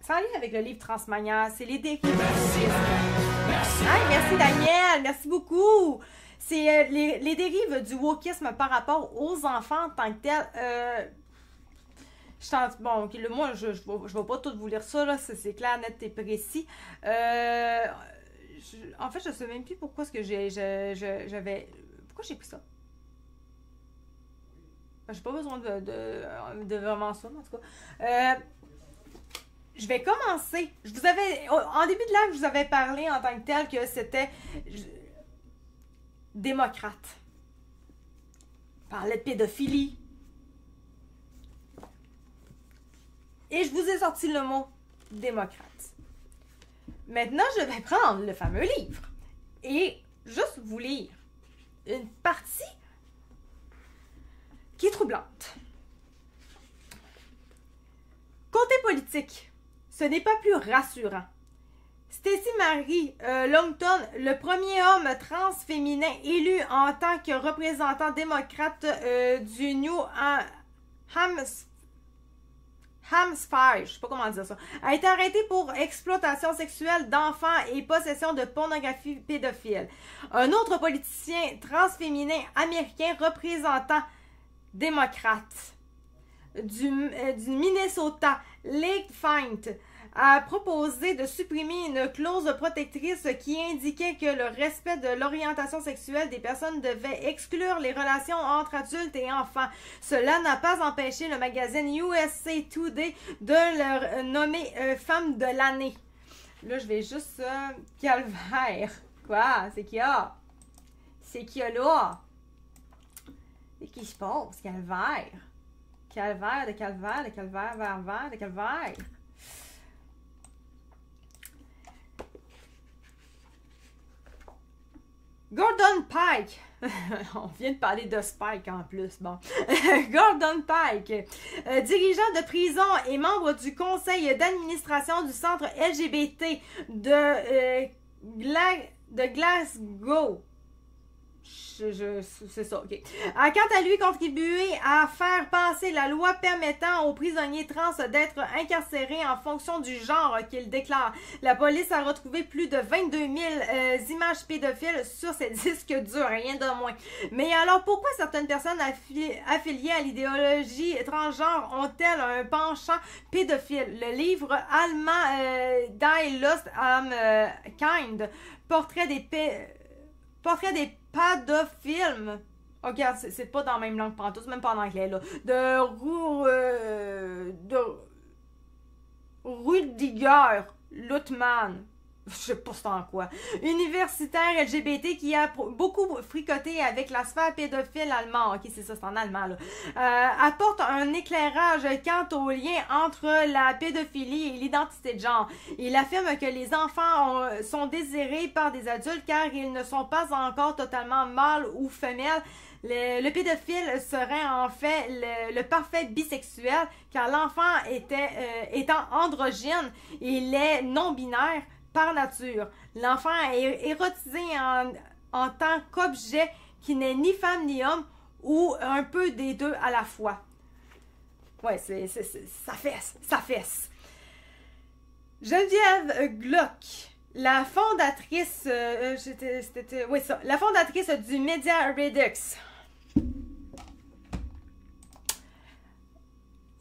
sans lien avec le livre Transmania, c'est les dérives du wokisme. Merci Daniel, merci beaucoup. C'est les dérives du wokisme par rapport aux enfants en tant que tel. Bon, okay, moi, je vais pas tout vous lire ça, là, c'est clair, net et précis. En fait, je sais même plus pourquoi est-ce que j'avais... Pourquoi j'ai pris ça? J'ai pas besoin de vraiment ça, en tout cas. Je vais commencer. En début de live, je vous avais parlé en tant que tel que c'était démocrate. Je parlais de pédophilie. Et je vous ai sorti le mot démocrate. Maintenant, je vais prendre le fameux livre et juste vous lire une partie qui est troublante. Côté politique, ce n'est pas plus rassurant. Stacey Marie Longton, le premier homme trans féminin élu en tant que représentant démocrate du New Hampshire, je sais pas comment dire ça, a été arrêté pour exploitation sexuelle d'enfants et possession de pornographie pédophile. Un autre politicien transféminin américain représentant démocrate du Minnesota, Lake Feint, a proposé de supprimer une clause protectrice qui indiquait que le respect de l'orientation sexuelle des personnes devait exclure les relations entre adultes et enfants. Cela n'a pas empêché le magazine USA Today de le nommer femme de l'année. Là, je vais juste... calvaire. Quoi? C'est qu'il y a? C'est qu'il y a là? C'est qui se passe? Calvaire. Calvaire, de calvaire, de calvaire, vers vert, de calvaire. Gordon Pike. On vient de parler de Spike en plus. Bon. Gordon Pike, dirigeant de prison et membre du conseil d'administration du centre LGBT de Glasgow. C'est ça, ok. A quant à lui contribué à faire passer la loi permettant aux prisonniers trans d'être incarcérés en fonction du genre qu'ils déclarent. La police a retrouvé plus de 22 000 images pédophiles sur ses disques durs, rien de moins. Mais alors, pourquoi certaines personnes affiliées à l'idéologie transgenre ont-elles un penchant pédophile? Le livre allemand Die Lust am Kind, portrait des pédophiles. Oh, regarde, c'est pas dans la même langue pantoute, même pas en anglais, là. De Rudiger Lutman. Je sais pas c'est en quoi. Universitaire LGBT qui a beaucoup fricoté avec la sphère pédophile allemande. Ok, c'est ça, c'est en allemand, là. Apporte un éclairage quant au lien entre la pédophilie et l'identité de genre. Il affirme que les enfants sont désirés par des adultes car ils ne sont pas encore totalement mâles ou femelles. Le pédophile serait en fait le parfait bisexuel car l'enfant étant androgyne, il est non-binaire par nature. L'enfant est érotisé en tant qu'objet qui n'est ni femme ni homme ou un peu des deux à la fois. Ouais, ça fesse. Geneviève Glock, la fondatrice, la fondatrice du média Redux.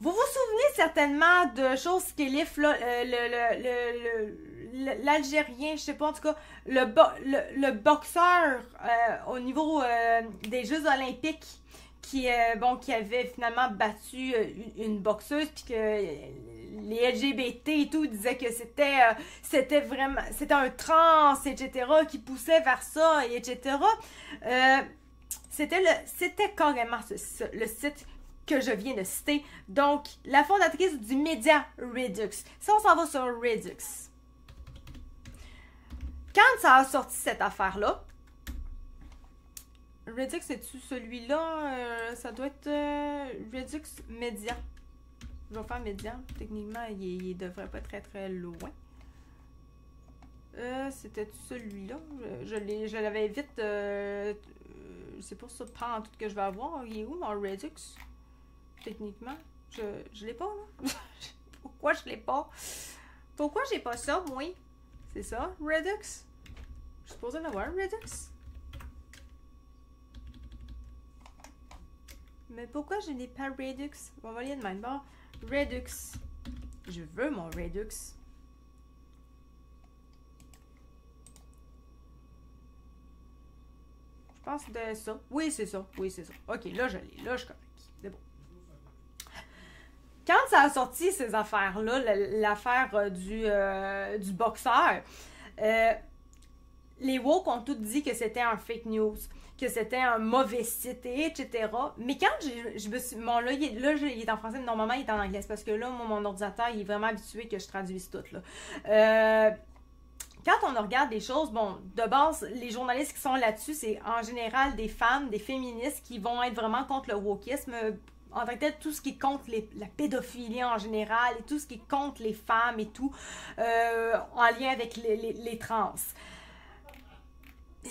Vous vous souvenez certainement de choses qu'Elif, l'Algérien, je sais pas, en tout cas, le boxeur au niveau des Jeux olympiques qui avait finalement battu une boxeuse, puis que les LGBT et tout disaient que c'était un trans, etc., qui poussait vers ça, etc. C'était carrément le site que je viens de citer. Donc, la fondatrice du média Redux. Ça, on s'en va sur Redux. Quand ça a sorti cette affaire-là, Redux, c'est-tu celui-là? Ça doit être Redux Media. Je vais faire Media. Techniquement, il devrait pas être très très loin. C'était-tu celui-là? Je l'avais vite... c'est pour ça, pas en tout que je vais avoir. Il est où mon Redux? Techniquement, je l'ai pas, là. Pourquoi je l'ai pas? Pourquoi j'ai pas ça, moi? C'est ça, Redux? Je suis supposée l'avoir, Redux? Mais pourquoi je n'ai pas Redux? On va lire de même bord. Redux. Je veux mon Redux. Je pense de ça. Oui, c'est ça. Oui, c'est ça. Ok, là, je l'ai. Là, je suis correct. C'est bon. Quand ça a sorti, ces affaires-là, l'affaire du boxeur, les woke ont tous dit que c'était un fake news, que c'était un mauvais site, etc. Mais quand je me suis... Bon, là, il est en français, mais normalement, il est en anglais. Parce que là, mon ordinateur, il est vraiment habitué que je traduise tout, là. Quand on regarde des choses, bon, de base, les journalistes qui sont là-dessus, c'est en général des femmes, des féministes qui vont être vraiment contre le wokisme, en tant que tel, tout ce qui est contre la pédophilie en général, et tout ce qui est contre les femmes et tout, en lien avec les trans.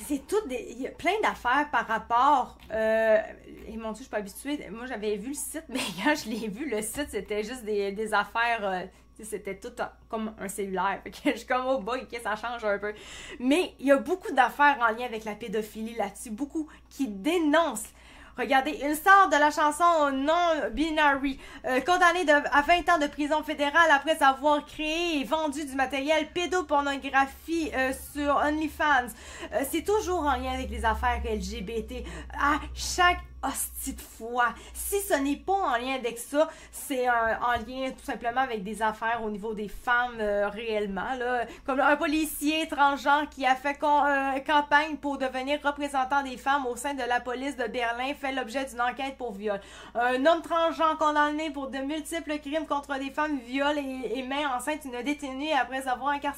C'est tout il y a plein d'affaires par rapport et mon Dieu, je suis pas habituée, moi j'avais vu le site, mais quand je l'ai vu, le site c'était juste des affaires, c'était tout comme un cellulaire, fait que je suis comme oh boy, que ça change un peu, mais il y a beaucoup d'affaires en lien avec la pédophilie là-dessus, beaucoup qui dénoncent. Regardez, une star de la chanson non-binary, condamnée à 20 ans de prison fédérale après avoir créé et vendu du matériel pédopornographie sur OnlyFans. C'est toujours en lien avec les affaires LGBT. À chaque hostie de fois. Si ce n'est pas en lien avec ça, c'est en lien tout simplement avec des affaires au niveau des femmes réellement. Là. Comme un policier transgenre qui a fait campagne pour devenir représentant des femmes au sein de la police de Berlin fait l'objet d'une enquête pour viol. Un homme transgenre condamné pour de multiples crimes contre des femmes viole et met enceinte une détenue après avoir été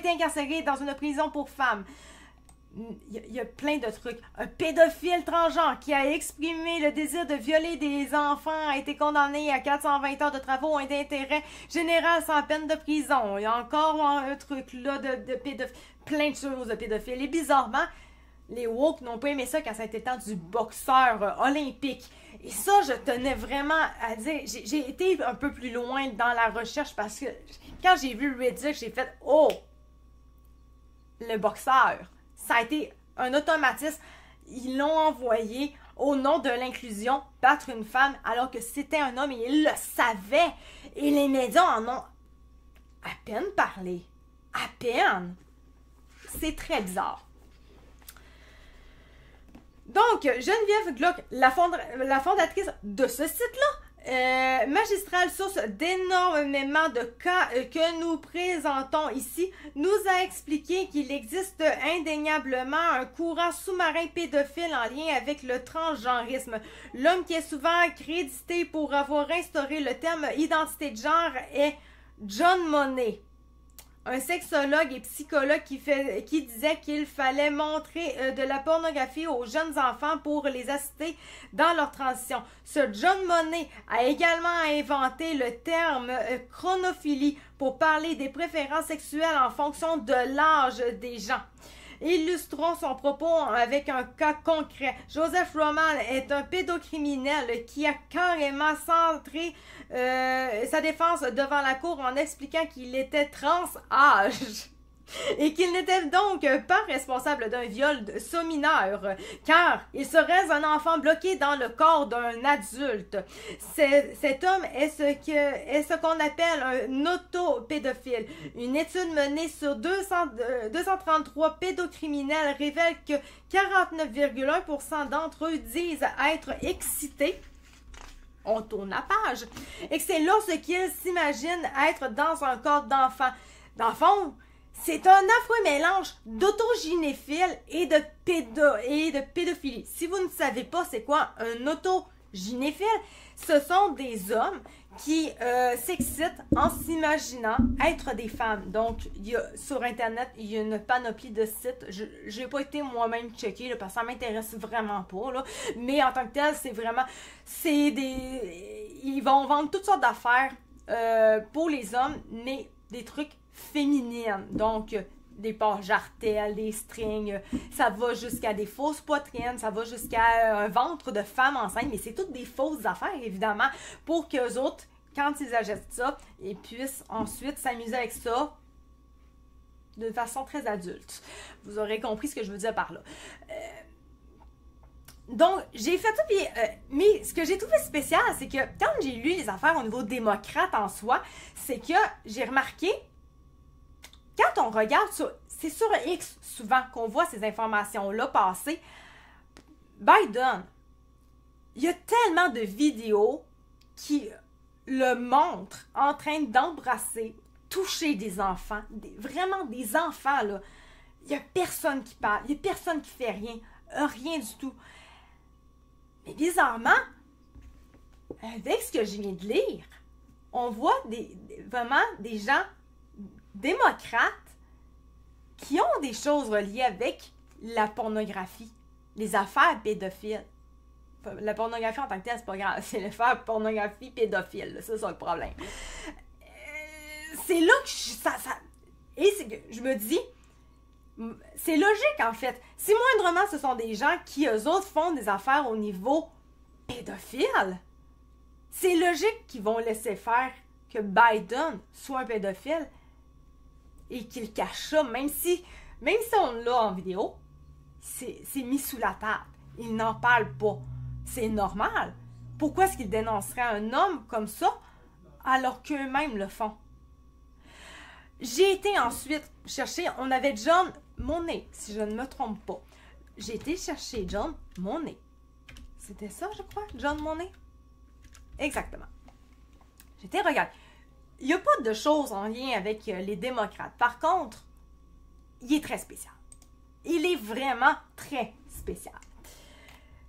incarcérée dans une prison pour femmes. Il y a plein de trucs. Un pédophile transgenre qui a exprimé le désir de violer des enfants a été condamné à 420 heures de travaux d'intérêt général sans peine de prison. Il y a encore un truc là de pédophile. Plein de choses de pédophiles. Et bizarrement, les woke n'ont pas aimé ça quand ça a été temps du boxeur olympique. Et ça, je tenais vraiment à dire. J'ai été un peu plus loin dans la recherche parce que quand j'ai vu Reddit, j'ai fait « Oh! Le boxeur! » Ça a été un automatisme. Ils l'ont envoyé au nom de l'inclusion battre une femme alors que c'était un homme et ils le savaient. Et les médias en ont à peine parlé. À peine. C'est très bizarre. Donc, Geneviève Gluck, la fondatrice de ce site-là, magistrale source d'énormément de cas que nous présentons ici, nous a expliqué qu'il existe indéniablement un courant sous-marin pédophile en lien avec le transgenrisme. L'homme qui est souvent crédité pour avoir instauré le terme identité de genre est John Money, un sexologue et psychologue qui disait qu'il fallait montrer de la pornographie aux jeunes enfants pour les assister dans leur transition. Ce John Money a également inventé le terme chronophilie pour parler des préférences sexuelles en fonction de l'âge des gens. Illustrons son propos avec un cas concret. Joseph Roman est un pédocriminel qui a carrément centré sa défense devant la cour en expliquant qu'il était trans-âge et qu'il n'était donc pas responsable d'un viol sur mineur, car il serait un enfant bloqué dans le corps d'un adulte. Cet homme est ce qu'on appelle un autopédophile. Une étude menée sur 233 pédocriminels révèle que 49,1% d'entre eux disent être excités. On tourne la page. Et que c'est lorsqu'ils s'imaginent être dans un corps d'enfant. Dans le fond, c'est un affreux mélange d'autogynéphile et de pédophilie. Si vous ne savez pas c'est quoi un autogynéphile, ce sont des hommes qui s'excitent en s'imaginant être des femmes. Donc, sur Internet, il y a une panoplie de sites. Je n'ai pas été moi-même checker là, parce que ça m'intéresse vraiment pas. Là. Mais en tant que tel, c'est vraiment... Ils vont vendre toutes sortes d'affaires pour les hommes, mais des trucs féminines. Donc, des pages jartelles, des strings, ça va jusqu'à des fausses poitrines, ça va jusqu'à un ventre de femme enceinte, mais c'est toutes des fausses affaires, évidemment, pour qu'eux autres quand ils achètent ça, ils puissent ensuite s'amuser avec ça de façon très adulte. Vous aurez compris ce que je veux dire par là. Donc, j'ai fait ça, puis, mais ce que j'ai trouvé spécial, c'est que quand j'ai lu les affaires au niveau démocrate en soi, c'est que j'ai remarqué, quand on regarde c'est sur X souvent qu'on voit ces informations-là passer, Biden, il y a tellement de vidéos qui le montrent en train d'embrasser, toucher des enfants, vraiment des enfants, là. Il n'y a personne qui parle, il n'y a personne qui fait rien, rien du tout. Mais bizarrement, avec ce que je viens de lire, on voit vraiment des gens démocrates qui ont des choses reliées avec la pornographie, les affaires pédophiles. La pornographie en tant que telle, c'est pas grave, c'est l'affaire pornographie pédophile, c'est ça le problème. C'est là que et c'est que je me dis, c'est logique en fait. Si moindrement ce sont des gens qui, eux autres, font des affaires au niveau pédophile, c'est logique qu'ils vont laisser faire que Biden soit un pédophile et qu'il cache ça, même si on l'a en vidéo, c'est mis sous la table. Il n'en parle pas. C'est normal. Pourquoi est-ce qu'il dénoncerait un homme comme ça alors qu'eux-mêmes le font? J'ai été ensuite chercher, on avait John Monet, si je ne me trompe pas. J'ai été chercher John Monet. C'était ça, je crois, John Monet? Exactement. J'étais, regarde, il n'y a pas de choses en lien avec les démocrates. Par contre, il est très spécial. Il est vraiment très spécial.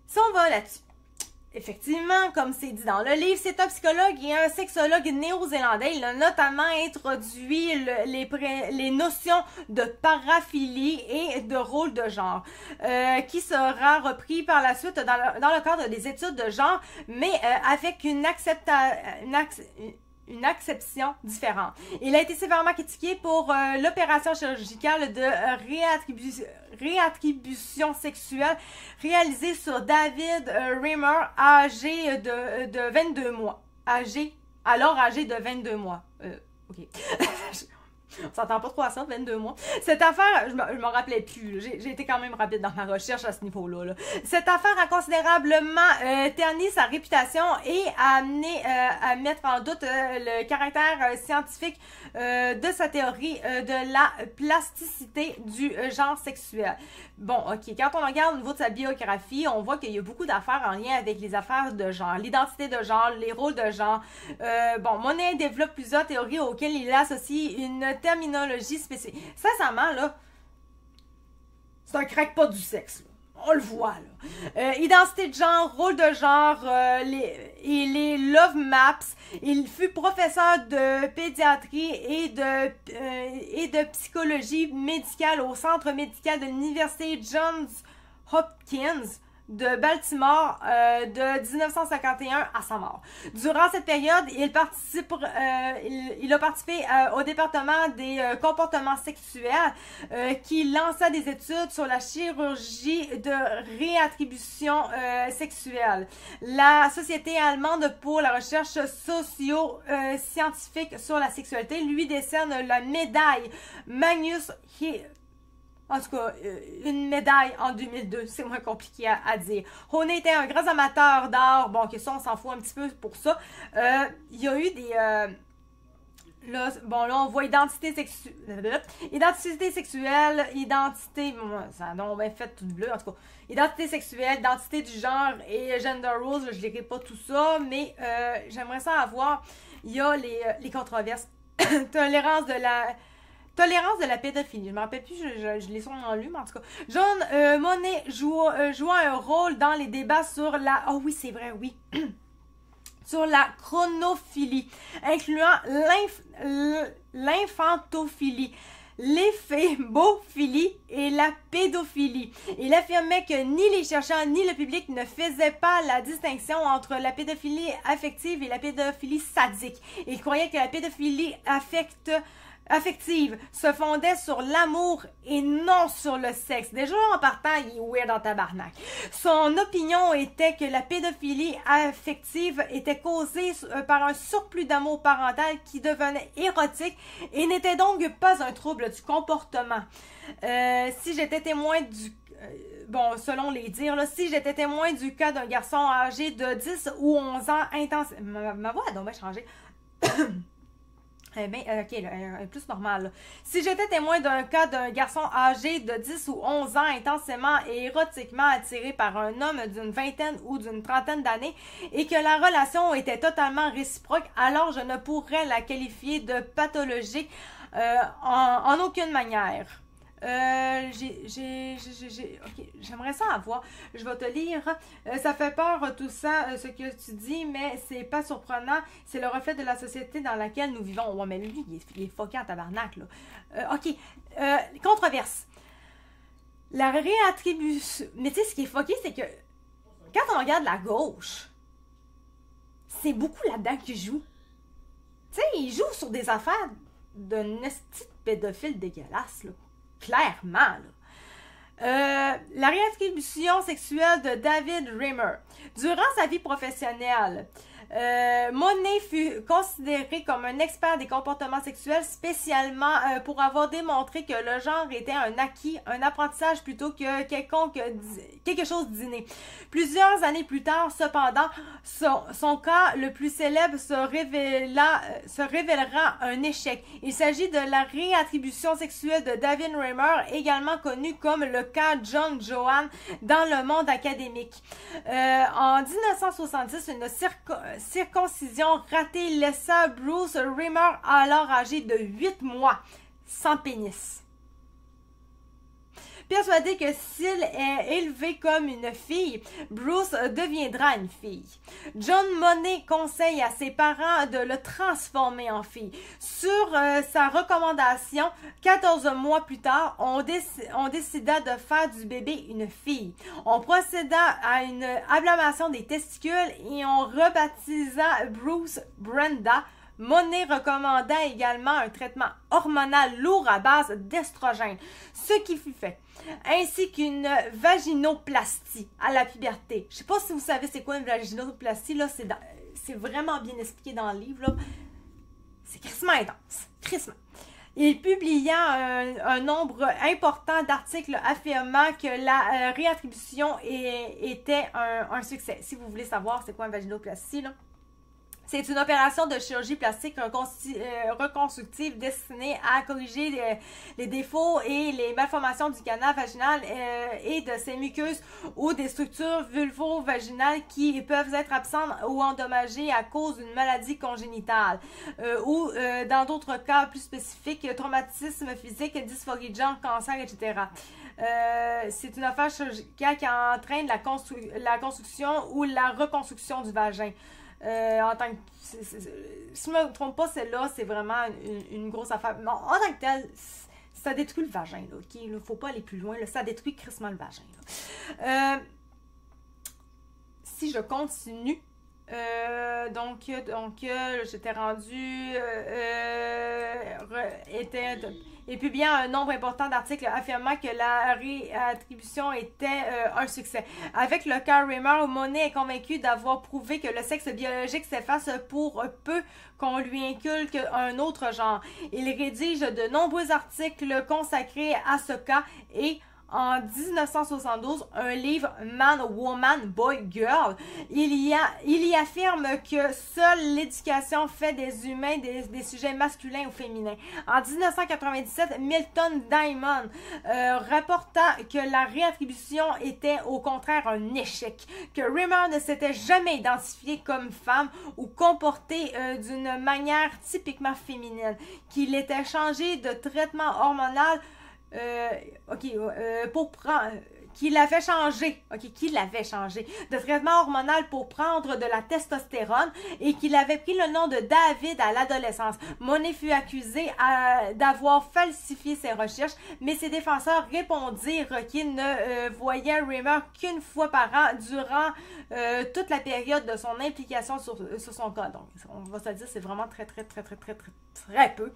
Si on va là-dessus, effectivement, comme c'est dit dans le livre, c'est un psychologue et un sexologue néo-zélandais. Il a notamment introduit les notions de paraphilie et de rôle de genre, qui sera repris par la suite dans le cadre des études de genre, mais avec une acception différente. Il a été sévèrement critiqué pour l'opération chirurgicale de réattribution sexuelle réalisée sur David Reimer, âgé de 22 mois. Âgé de 22 mois. OK. On s'entend pas trop à ça, 22 mois. Cette affaire, je m'en rappelais plus. J'ai été quand même rapide dans ma recherche à ce niveau-là. Là. Cette affaire a considérablement terni sa réputation et a amené à mettre en doute le caractère scientifique de sa théorie de la plasticité du genre sexuel. Bon, OK. Quand on regarde au niveau de sa biographie, on voit qu'il y a beaucoup d'affaires en lien avec les affaires de genre, l'identité de genre, les rôles de genre. Bon, Monet développe plusieurs théories auxquelles il associe une terminologie spécifique. Sincèrement, là, c'est un crackpot du sexe, là. On le voit, là. Identité de genre, rôle de genre, les love maps. Il fut professeur de pédiatrie et de psychologie médicale au centre médical de l'université Johns Hopkins de Baltimore de 1951 à sa mort. Durant cette période, il a participé au département des comportements sexuels qui lança des études sur la chirurgie de réattribution sexuelle. La Société allemande pour la recherche socio-scientifique sur la sexualité lui décerne la médaille Magnus En tout cas, une médaille en 2002, c'est moins compliqué à dire. Honé était un grand amateur d'art. Bon, que ça, on s'en fout un petit peu pour ça. Il y a eu des... là, on voit identité sexuelle, bon, ça a donc bien fait tout bleu, en tout cas. Identité sexuelle, identité du genre et gender roles, je ne lirai pas tout ça, mais j'aimerais ça avoir... Il y a les controverses. Tolérance de la pédophilie. Je ne me rappelle plus, je l'ai sûrement lu, mais en tout cas. John Monet joua un rôle dans les débats sur la... Oh oui, c'est vrai, oui. Sur la chronophilie, incluant l'infantophilie, l'éphémbophilie et la pédophilie. Il affirmait que ni les chercheurs ni le public ne faisaient pas la distinction entre la pédophilie affective et la pédophilie sadique. Il croyait que la pédophilie affecte affective se fondait sur l'amour et non sur le sexe. Déjà, en partant, il est weird en tabarnak. Son opinion était que la pédophilie affective était causée par un surplus d'amour parental qui devenait érotique et n'était donc pas un trouble du comportement. Si j'étais témoin du... bon, selon les dires, là, si j'étais témoin du cas d'un garçon âgé de 10 ou 11 ans intense... Ma voix a donc bien changé. Ok, elle est plus normale. Là. Si j'étais témoin d'un cas d'un garçon âgé de 10 ou 11 ans intensément et érotiquement attiré par un homme d'une vingtaine ou d'une trentaine d'années et que la relation était totalement réciproque, alors je ne pourrais la qualifier de pathologique en aucune manière. Ok, j'aimerais ça avoir. Je vais te lire. Ça fait peur tout ça, ce que tu dis, mais c'est pas surprenant. C'est le reflet de la société dans laquelle nous vivons. Ouais, mais lui, il est fucké en tabarnak, là. Ok. Controverse. La réattribution. Mais tu sais, ce qui est fucké, c'est que quand on regarde la gauche, c'est beaucoup là-dedans qu'ils jouent. Tu sais, ils jouent sur des affaires d'un esti de pédophile dégueulasse, là. Clairement, là. La réattribution sexuelle de David Reimer. Durant sa vie professionnelle, Monet fut considéré comme un expert des comportements sexuels, spécialement pour avoir démontré que le genre était un acquis, un apprentissage plutôt que quelque chose d'inné. Plusieurs années plus tard, cependant, son cas le plus célèbre se révélera un échec. Il s'agit de la réattribution sexuelle de David Reimer, également connu comme le cas John Johan dans le monde académique. En 1970, une circoncision ratée laissa Bruce Reimer, alors âgé de 8 mois, sans pénis. Persuadé que s'il est élevé comme une fille, Bruce deviendra une fille. John Monet conseille à ses parents de le transformer en fille. Sur sa recommandation, 14 mois plus tard, on décida de faire du bébé une fille. On procéda à une ablation des testicules et on rebaptisa Bruce Brenda. Monet recommanda également un traitement hormonal lourd à base d'estrogène, ce qui fut fait, ainsi qu'une vaginoplastie à la puberté. Je sais pas si vous savez c'est quoi une vaginoplastie, là, c'est vraiment bien expliqué dans le livre, là. C'est crissement intense, crissement. Il publia un nombre important d'articles affirmant que la réattribution était un succès. Si vous voulez savoir c'est quoi une vaginoplastie, là. C'est une opération de chirurgie plastique reconstructive destinée à corriger les défauts et les malformations du canal vaginal et de ses muqueuses ou des structures vulvo-vaginales qui peuvent être absentes ou endommagées à cause d'une maladie congénitale ou dans d'autres cas plus spécifiques, traumatisme physique, dysphorie de genre, cancer, etc. C'est une affaire chirurgicale qui entraîne la construction ou la reconstruction du vagin. En tant que, si je ne me trompe pas, celle-là, c'est vraiment une grosse affaire. Mais en tant que tel, ça détruit le vagin, là, ok? Il ne faut pas aller plus loin, là, ça détruit crissement le vagin. Là. Si je continue, donc j'étais rendue, et publiant un nombre important d'articles affirmant que la réattribution était un succès. Avec le cas Reimer, Monet est convaincu d'avoir prouvé que le sexe biologique s'efface pour peu qu'on lui inculque un autre genre. Il rédige de nombreux articles consacrés à ce cas et en 1972, un livre Man, Woman, Boy, Girl, il y affirme que seule l'éducation fait des humains des sujets masculins ou féminins. En 1997, Milton Diamond rapporta que la réattribution était au contraire un échec, que Reimer ne s'était jamais identifié comme femme ou comporté d'une manière typiquement féminine, qu'il était changé de traitement hormonal qui l'avait changé, de traitement hormonal pour prendre de la testostérone et qu'il avait pris le nom de David à l'adolescence. Monet fut accusé d'avoir falsifié ses recherches, mais ses défenseurs répondirent qu'ils ne voyaient Rimmer qu'une fois par an durant toute la période de son implication sur son cas. Donc, on va se dire, c'est vraiment très peu.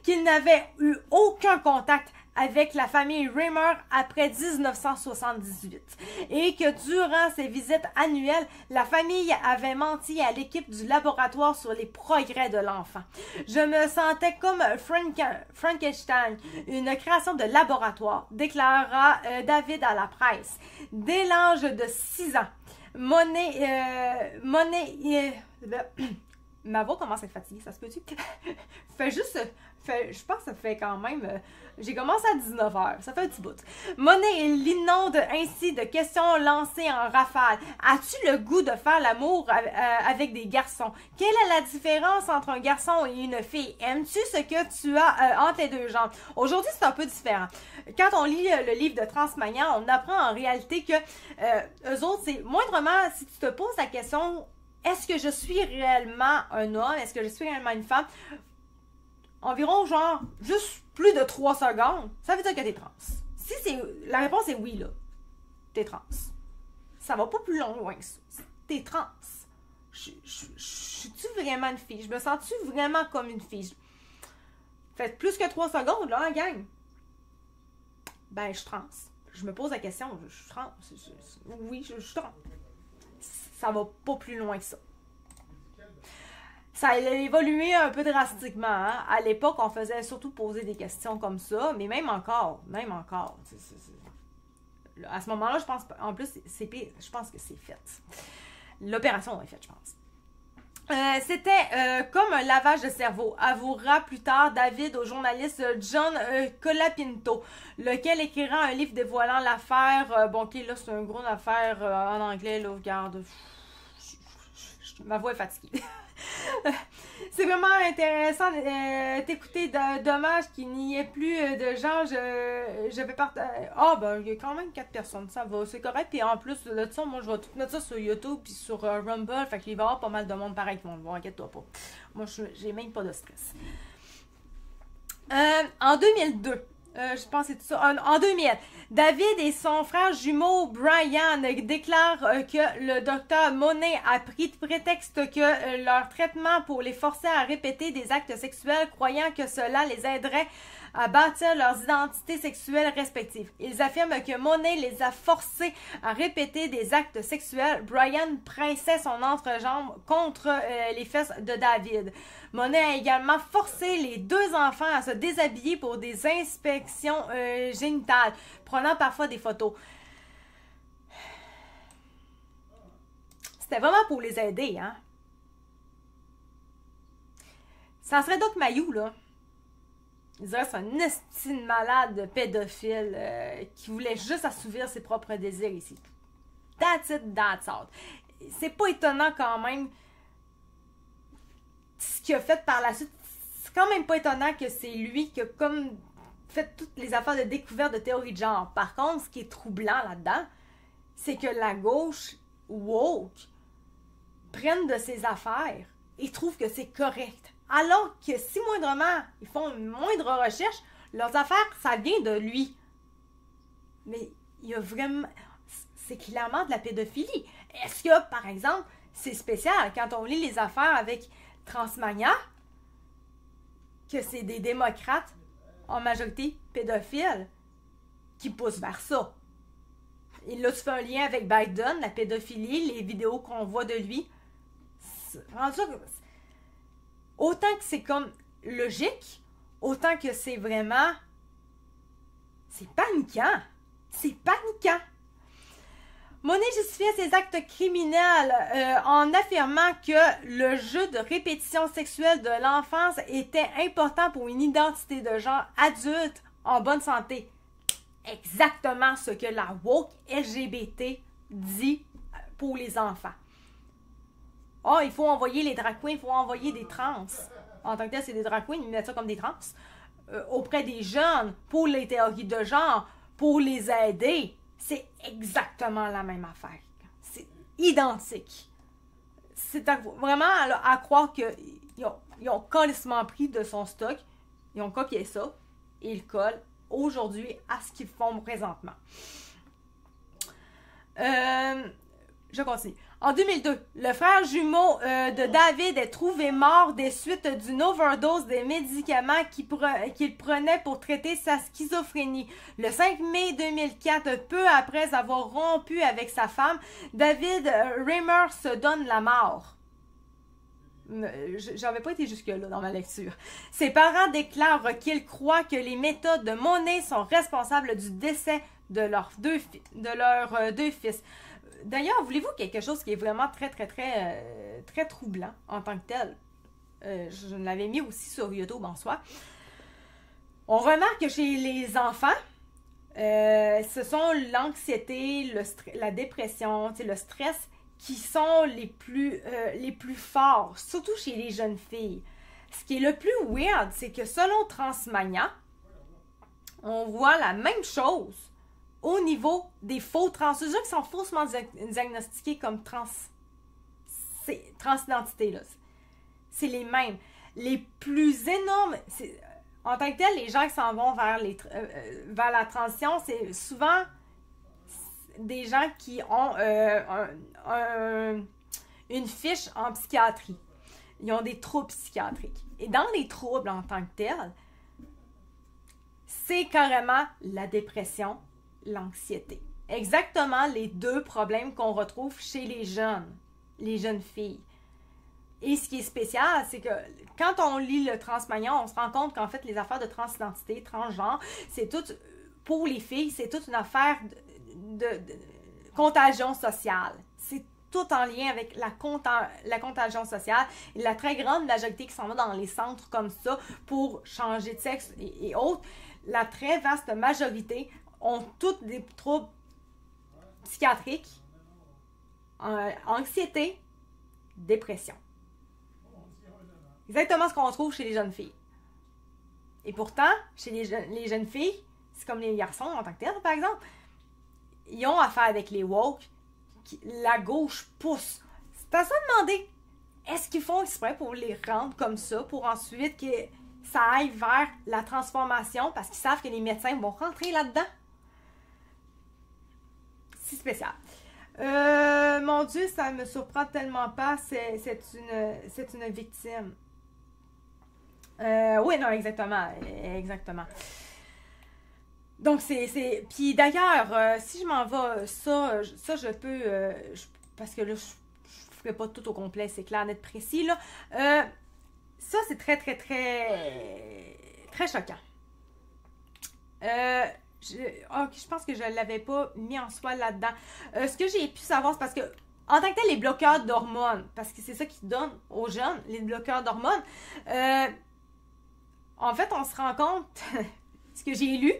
Qu'il n'avait eu aucun contact avec la famille Rimmer après 1978 et que durant ses visites annuelles, la famille avait menti à l'équipe du laboratoire sur les progrès de l'enfant. Je me sentais comme Frankenstein, une création de laboratoire, déclara David à la presse. Dès l'âge de 6 ans, Monet ma voix commence à être fatiguée, ça se peut-tu? Je pense que ça fait quand même... j'ai commencé à 19h, ça fait un petit bout. Monet l'inonde ainsi de questions lancées en rafale. As-tu le goût de faire l'amour avec des garçons? Quelle est la différence entre un garçon et une fille? Aimes-tu ce que tu as entre les deux jambes? Aujourd'hui, c'est un peu différent. Quand on lit le livre de Transmania, on apprend en réalité que eux autres, c'est moindrement, si tu te poses la question... Est-ce que je suis réellement un homme? Est-ce que je suis réellement une femme? Environ, genre, juste plus de 3 secondes, ça veut dire que t'es trans. La réponse est oui, là. T'es trans. Ça va pas plus loin que ça. T'es trans. Suis-tu vraiment une fille? Je me sens-tu vraiment comme une fille? Faites plus que 3 secondes, là, hein, gang? Ben, je suis trans. Je me pose la question, je suis trans. Oui, je suis trans. Ça va pas plus loin que ça. Ça a évolué un peu drastiquement. Hein? À l'époque, on faisait surtout poser des questions comme ça, mais même encore. À ce moment-là, je pense, en plus, je pense que c'est fait. L'opération est faite, je pense. C'était comme un lavage de cerveau, avouera plus tard David au journaliste John Colapinto, lequel écrira un livre dévoilant l'affaire. Bon, ok, là, c'est une grosse affaire en anglais, là, regarde. Ma voix est fatiguée. C'est vraiment intéressant d'écouter. Dommage qu'il n'y ait plus de gens. Je vais partager. Ben, il y a quand même 4 personnes. Ça va, c'est correct. Puis en plus de ça, moi, je vais tout mettre ça sur YouTube puis sur Rumble. Fait qu'il va y avoir pas mal de monde pareil qui vont le voir. Inquiète-toi pas. Moi, j'ai même pas de stress. En 2002. Je pense que c'est tout ça. En 2000, David et son frère jumeau Brian déclarent que le docteur Monet a pris de prétexte que leur traitement pour les forcer à répéter des actes sexuels, croyant que cela les aiderait à bâtir leurs identités sexuelles respectives. Ils affirment que Monet les a forcés à répéter des actes sexuels. Brian pressait son entrejambe contre les fesses de David. Monet a également forcé les 2 enfants à se déshabiller pour des inspections génitales, prenant parfois des photos. C'était vraiment pour les aider, hein? Ça serait Doc Mayou, là. Il dirait que c'est un estime malade pédophile qui voulait juste assouvir ses propres désirs ici. That's it, that's all. C'est pas étonnant quand même ce qu'il a fait par la suite. C'est quand même pas étonnant que c'est lui qui a comme fait toutes les affaires de découverte de théorie de genre. Par contre, ce qui est troublant là-dedans, c'est que la gauche woke prenne de ses affaires et trouve que c'est correct. Alors que si moindrement, ils font une moindre recherche, leurs affaires, ça vient de lui. Mais il y a vraiment... C'est clairement de la pédophilie. Est-ce que, par exemple, c'est spécial quand on lit les affaires avec Transmania, que c'est des démocrates, en majorité pédophiles, qui poussent vers ça? Et là, tu fais un lien avec Biden, la pédophilie, les vidéos qu'on voit de lui. Autant que c'est comme logique, autant que c'est vraiment... C'est paniquant. C'est paniquant. Monet justifiait ses actes criminels en affirmant que le jeu de répétition sexuelle de l'enfance était important pour une identité de genre adulte en bonne santé. Exactement ce que la woke LGBT dit pour les enfants. Oh, il faut envoyer les drag queens, il faut envoyer des trans. En tant que tel, c'est des drag queens, ils mettent ça comme des trans. Auprès des jeunes, pour les théories de genre, pour les aider. c'est exactement la même affaire. C'est identique. C'est vraiment à croire qu'ils ont carrément pris de son stock, ils ont copié ça, et ils collent aujourd'hui à ce qu'ils font présentement. Je continue. En 2002, le frère jumeau de David est trouvé mort des suites d'une overdose des médicaments qu'il prenait pour traiter sa schizophrénie. Le 5 mai 2004, peu après avoir rompu avec sa femme, David Reimer se donne la mort. J'avais pas été jusque-là dans ma lecture. Ses parents déclarent qu'ils croient que les méthodes de Monnet sont responsables du décès de leurs deux fils. D'ailleurs, voulez-vous quelque chose qui est vraiment très troublant en tant que tel? Je l'avais mis aussi sur YouTube en soi. On remarque que chez les enfants, ce sont l'anxiété, la dépression, le stress qui sont les plus forts, surtout chez les jeunes filles. Ce qui est le plus weird, c'est que selon Transmania, on voit la même chose au niveau des faux trans. Ceux qui sont faussement diagnostiqués comme transidentité, là. C'est les mêmes. Les plus énormes, en tant que tel, les gens qui s'en vont vers la transition, c'est souvent des gens qui ont une fiche en psychiatrie. Ils ont des troubles psychiatriques. Et dans les troubles en tant que tels, c'est carrément la dépression, l'anxiété. Exactement les deux problèmes qu'on retrouve chez les jeunes filles. Et ce qui est spécial, c'est que quand on lit le Transmania, on se rend compte qu'en fait, les affaires de transidentité, transgenre, c'est tout, pour les filles, c'est toute une affaire de contagion sociale. C'est tout en lien avec la contagion sociale et la très grande majorité qui s'en va dans les centres comme ça pour changer de sexe et autres. La très vaste majorité ont toutes des troubles psychiatriques, anxiété, dépression. Exactement ce qu'on trouve chez les jeunes filles. Et pourtant, chez les jeunes filles, c'est comme les garçons en tant que tels, par exemple, ils ont affaire avec les woke, la gauche pousse. C'est à ça de demander, est-ce qu'ils font exprès pour les rendre comme ça, pour ensuite que ça aille vers la transformation, parce qu'ils savent que les médecins vont rentrer là-dedans? C'est spécial. Mon Dieu, ça me surprend tellement pas. C'est une victime. Oui, non, exactement. Donc, puis d'ailleurs, si je m'en vais, ça je peux... parce que là, je ne ferai pas tout au complet, c'est clair, net, précis, là. Ça, c'est très choquant. Je pense que je ne l'avais pas mis en soi là-dedans. Ce que j'ai pu savoir, c'est parce que, en tant que tel, les bloqueurs d'hormones, parce que c'est ça qu'ils donnent aux jeunes, les bloqueurs d'hormones, en fait, on se rend compte, ce que j'ai lu,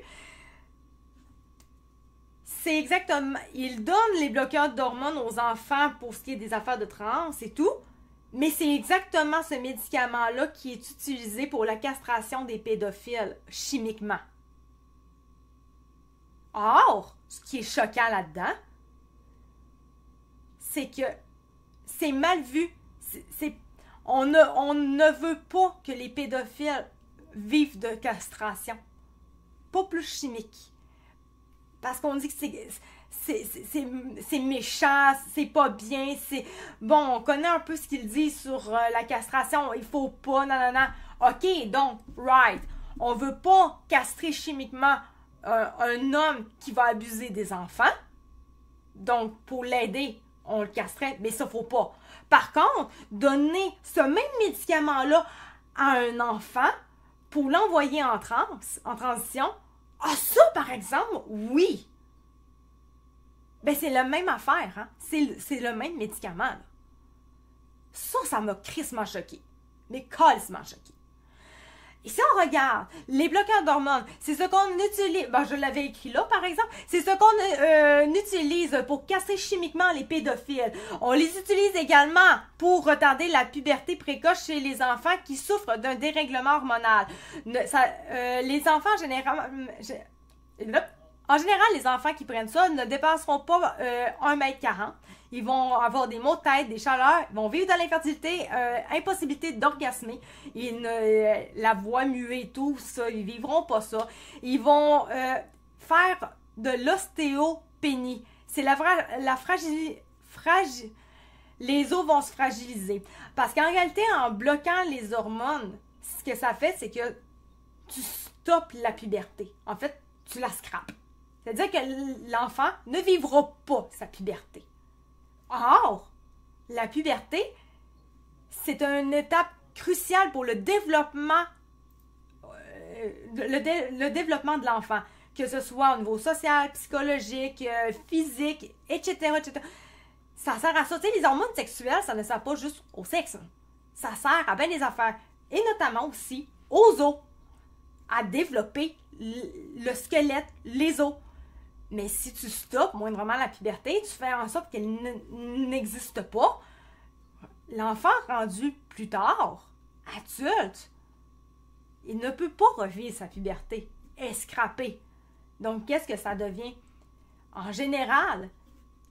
c'est exactement, ils donnent les bloqueurs d'hormones aux enfants pour ce qui est des affaires de trans et tout, mais c'est exactement ce médicament-là qui est utilisé pour la castration des pédophiles, chimiquement. Or, ce qui est choquant là-dedans, c'est que c'est mal vu. On ne veut pas que les pédophiles vivent de castration. Pas plus chimique. Parce qu'on dit que c'est méchant, c'est pas bien, bon, on connaît un peu ce qu'il dit sur la castration, il faut pas, nanana. OK, donc, right. On veut pas castrer chimiquement un homme qui va abuser des enfants. Donc, pour l'aider, on le castrait, mais ça, faut pas. Par contre, donner ce même médicament-là à un enfant pour l'envoyer en transition, ça, par exemple, oui. Ben, c'est la même affaire, hein. C'est le même médicament, là. Ça m'a crissement choqué. Mais calissement choqué. Et si on regarde les bloqueurs d'hormones, c'est ce qu'on utilise, je l'avais écrit là par exemple, c'est ce qu'on utilise pour casser chimiquement les pédophiles. On les utilise également pour retarder la puberté précoce chez les enfants qui souffrent d'un dérèglement hormonal. Les enfants généralement... En général, les enfants qui prennent ça ne dépasseront pas 1,40 m. Ils vont avoir des maux de tête, des chaleurs, ils vont vivre dans l'infertilité, impossibilité d'orgasmer, la voix muée et tout ça, ils vivront pas ça. Ils vont faire de l'ostéopénie. C'est les os vont se fragiliser. Parce qu'en réalité, en bloquant les hormones, ce que ça fait, c'est que tu stoppes la puberté. En fait, tu la scrapes. C'est-à-dire que l'enfant ne vivra pas sa puberté. Or, la puberté, c'est une étape cruciale pour le développement, le développement de l'enfant, que ce soit au niveau social, psychologique, physique, etc., etc. Ça sert à ça. Tu sais, les hormones sexuelles, ça ne sert pas juste au sexe. Ça sert à bien des affaires. Et notamment aussi aux os, à développer le squelette, les os. Mais si tu stoppes moindrement la puberté, tu fais en sorte qu'elle n'existe pas, l'enfant rendu plus tard, adulte, il ne peut pas revivre sa puberté, est scrappé. Donc, qu'est-ce que ça devient? En général,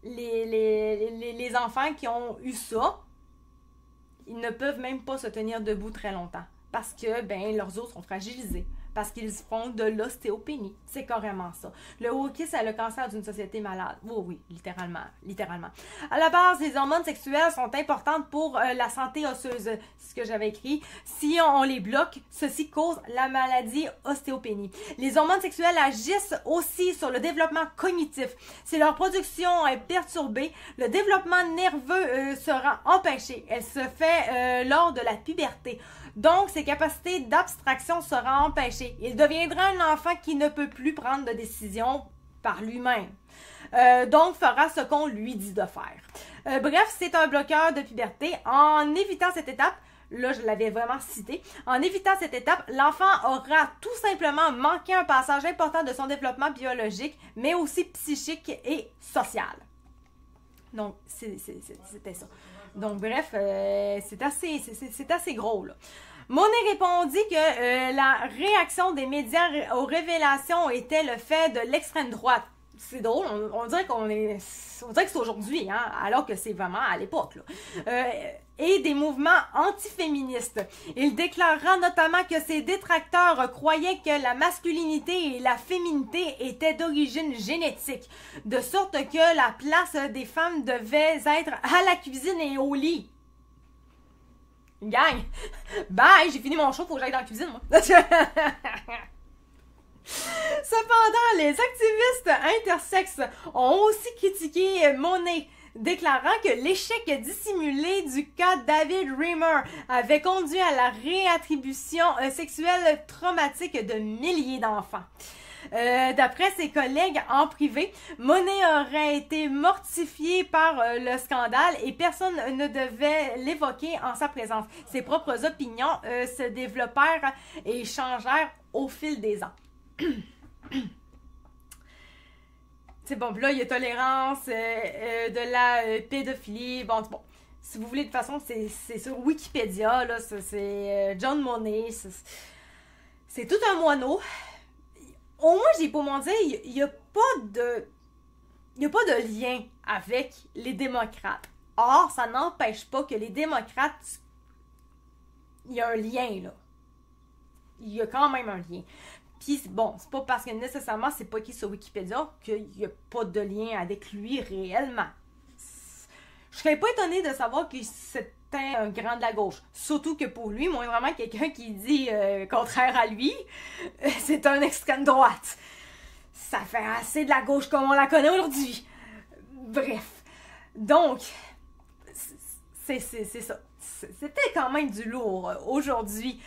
les enfants qui ont eu ça, ils ne peuvent même pas se tenir debout très longtemps parce que leurs os sont fragilisés. Parce qu'ils font de l'ostéopénie. C'est carrément ça. Le wokisme, c'est le cancer d'une société malade. Oh oui, littéralement. Littéralement. À la base, les hormones sexuelles sont importantes pour la santé osseuse. C'est ce que j'avais écrit. Si on les bloque, ceci cause la maladie ostéopénie. Les hormones sexuelles agissent aussi sur le développement cognitif. Si leur production est perturbée, le développement nerveux sera empêché. Elle se fait lors de la puberté. Donc, ses capacités d'abstraction seront empêchées. Il deviendra un enfant qui ne peut plus prendre de décision par lui-même. Donc, fera ce qu'on lui dit de faire. Bref, c'est un bloqueur de puberté. En évitant cette étape, là, je l'avais vraiment cité, en évitant cette étape, l'enfant aura tout simplement manqué un passage important de son développement biologique, mais aussi psychique et social. Donc, c'était ça. Donc, bref, c'est assez gros, là. Monet répondit que la réaction des médias aux révélations était le fait de l'extrême droite. C'est drôle, on dirait que c'est aujourd'hui, hein, alors que c'est vraiment à l'époque, là. Et des mouvements antiféministes. Il déclarera notamment que ses détracteurs croyaient que la masculinité et la féminité étaient d'origine génétique, de sorte que la place des femmes devait être à la cuisine et au lit. Gang! Bye! J'ai fini mon show, faut que j'aille dans la cuisine, moi. Cependant, les activistes intersexes ont aussi critiqué Monet, déclarant que l'échec dissimulé du cas David Reimer avait conduit à la réattribution sexuelle traumatique de milliers d'enfants. D'après ses collègues en privé, Monet aurait été mortifié par le scandale et personne ne devait l'évoquer en sa présence. Ses propres opinions se développèrent et changèrent au fil des ans. C'est bon, là, il y a tolérance de la pédophilie. Bon, si vous voulez, de toute façon, c'est sur Wikipédia, là, c'est John Monet, c'est tout un moineau. Au moins, j'ai pour mon dire, il n'y a pas de lien avec les démocrates. Or, ça n'empêche pas que les démocrates, il y a un lien, là. Il y a quand même un lien. Puis, bon, c'est pas parce que nécessairement c'est pas écrit sur Wikipédia qu'il n'y a pas de lien avec lui réellement. Je serais pas étonnée de savoir que c'était un grand de la gauche. Surtout que pour lui, moi, vraiment quelqu'un qui dit contraire à lui, c'est un extrême droite. Ça fait assez de la gauche comme on la connaît aujourd'hui. Bref. Donc, c'est ça. C'était quand même du lourd aujourd'hui.